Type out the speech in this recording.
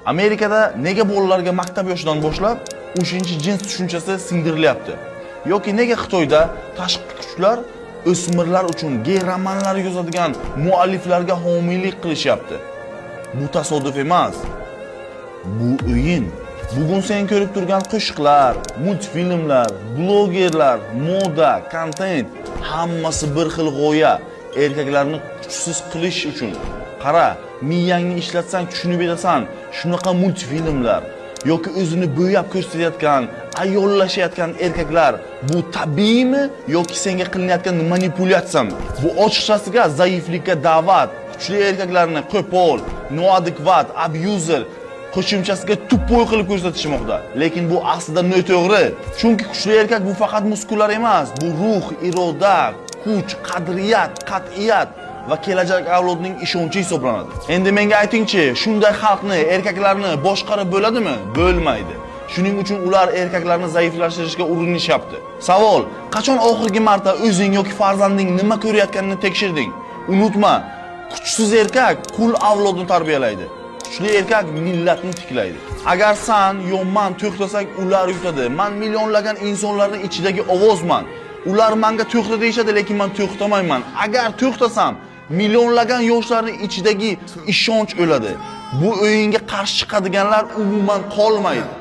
Amerikada nega bolalarga maktab yoshidan boshlab 3-jins tushunchasi singdirilyapti? Yoki nega Xitoyda tashqi kuchlar o'smirlar uchun gey romanlar yozadigan mualliflarga homiylik qilishyapti? Bu tasodif emas. Bu o'yin. Bugun sen ko'rib turgan qo'shiqlar, multfilmlar, blogerlar, moda, kontent hammasi bir xil g'oya. Erkaklarni kuchsiz qilish uchun. Qara, miyangni ishlatsang tushunib yetasan. Shunaqa multfilmlar yoki o'zini bo'yab ko'rsatayotgan, ayollashayotgan erkaklar bu tabiiymi yoki senga qilinayotgan manipulyatsiyami? Bu ochiqchasiga zaiflikka da'vat. Kuchli erkaklarni qo'pol, noadekvat, abuser qo'shimchasiga tupoy qilib ko'rsatishmoqda. Lekin bu aslida noto'g'ri. Chunki kuchli erkak bu faqat muskullar emas, bu ruh, iroda, kuch, qadriyat, qat'iyat va kelajak avlodning ishonchi hisoblanadi. Endi menga aytingchi, shunday xalqni, erkaklarni boshqarib bo'ladimi? Bo'lmaydi. Shuning uchun ular erkaklarni zaiflashtirishga urinishyapti. Savol: qachon oxirgi marta o'zing yoki farzanding nima ko'rayotganini tekshirding? Unutma, kuchsiz erkak qul avlodni tarbiyalaydi. Kuchli erkak millatni tiklaydi. Agar sen yo men to'xtasak ular yutadi. Men millionlagan insonlarning ichidagi ovozman. Ular menga to'xta deyshadi, lekin men to'xtamayman. Agar to'xtasam, millionlagan yoshlarning ichidagi ishonch o'ladi. Bu o'yinga qarshi chiqadiganlar umuman qolmaydi.